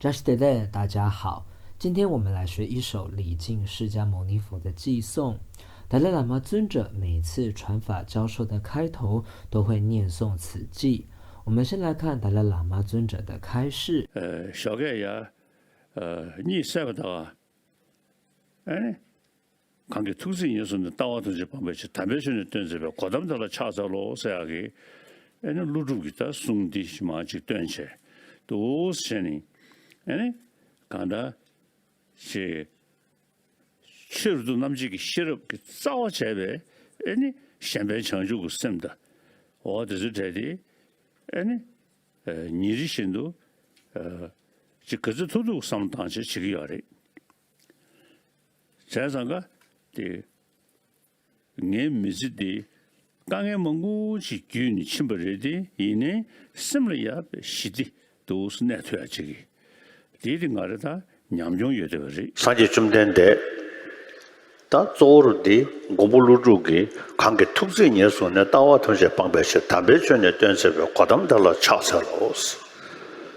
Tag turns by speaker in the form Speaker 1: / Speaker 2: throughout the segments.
Speaker 1: 扎西德勒，大家好，今天我们来学一首礼敬释迦牟尼佛的偈颂。达赖喇嘛尊者每次传法教授的开头都会念诵此偈。我们先来看达赖喇嘛尊者的开示。
Speaker 2: 小概呀，你猜不到啊？看个土生也是那大瓦头就旁边去，特别是那段这边，过他们到了查找了啥个，那路主给他送的什么就断起来，都是些呢。看到是切入到那么几个切入给早起来，现在抢救个什么的，我这是这的，你的心都，就各自偷偷上当去几个月的，这样个的，俺没是的，刚刚蒙古去救你亲不来的，因为什么也是的，都是难推这个。디딩가르다 냠종여더리
Speaker 3: 산지 좀 된데 다 조르디 고불루루기 관계 특성이어서는 따와 통제 방배시 담배전에 된세베 과담달라 차서로스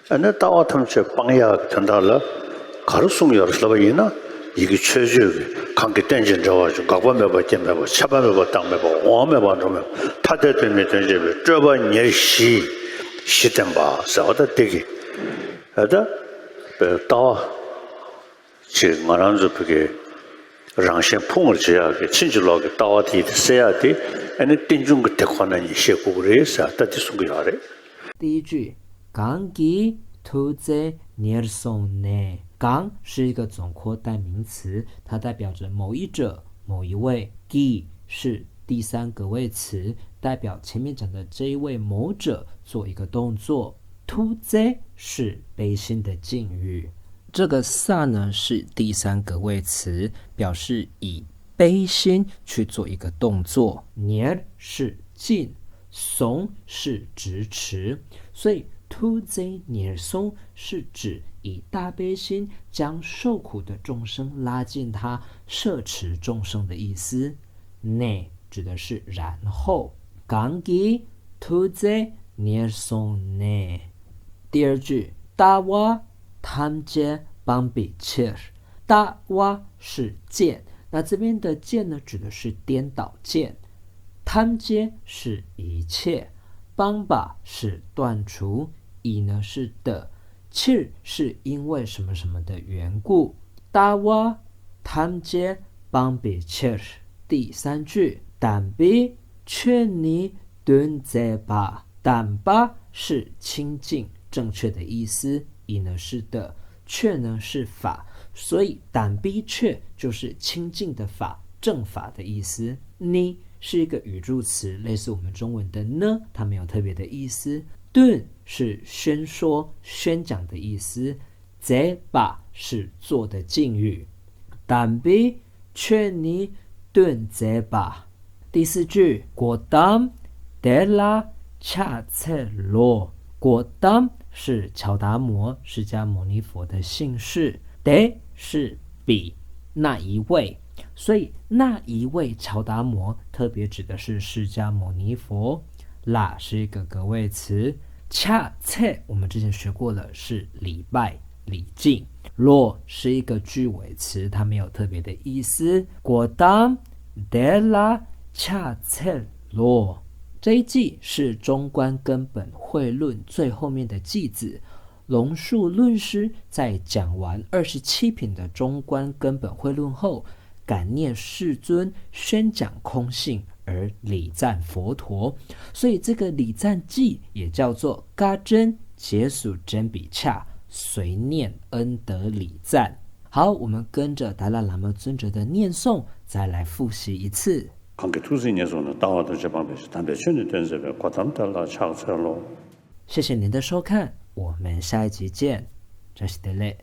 Speaker 3: 안에 따와 통제 방야 된달라 가르송 열slab이나 이게 최저기 관계 된진 저와주 각범매버 잼매버 차범매버 땅매버 오매버 좀 타대되면 된세베 저번 예시 시tem바 서다 되기 하다 다 지금 말하는 저게 랑신 풍을 지야게 친절하게 다와디 세야디 아니 띵중 그 대관한 이些고래서 다디 숨겨야래
Speaker 1: 第一句강기 투제 니르송네 강是一个总括代名词，它代表着某一者、某一位。기是第三格位词，代表前面讲的这一位某者做一个动作。투제是悲心的敬语，这个萨呢是第三格位词，表示以悲心去做一个动作。니르是敬，松是直持，所以투제 니르松是指以大悲心将受苦的众生拉近他，摄持众生的意思。네指的是然后，강기 투제 니르松네。第二句大瓦tham接邦比切，大瓦是剑，那这边的剑呢，指的是颠倒剑。tham接是一切，邦把是断除，以呢是的，切是因为什么什么的缘故。大瓦tham接邦比切。第三句但比劝你蹲在吧，但吧是清净正确的意思，以呢是的，确呢是法，所以胆逼确就是清净的法、正法的意思。你是一个语助词，类似我们中文的呢，它没有特别的意思。顿是宣说、宣讲的意思，在把是做的敬语。胆逼确你顿在把。第四句果当德拉恰切罗，果当是乔达摩释迦牟尼佛的姓氏，得是比那一位，所以那一位乔达摩特别指的是释迦牟尼佛。啦是一个格位词，恰切我们之前学过了，是礼拜礼敬。罗是一个句尾词，它没有特别的意思。果当得啦恰切罗。这一偈是中观根本会论最后面的偈子，龙树论师在讲完27品的中观根本会论后，感念世尊宣讲空性而礼赞佛陀，所以这个礼赞偈也叫做嘎真解属真比恰随念恩德礼赞。好，我们跟着达赖喇嘛尊者的念诵再来复习一次。
Speaker 2: 관계 투생에서는 다와도 제방배시 담배천에 된세베 과담달라 차서로
Speaker 1: 谢谢您的收看，我们下一集见，扎西德勒。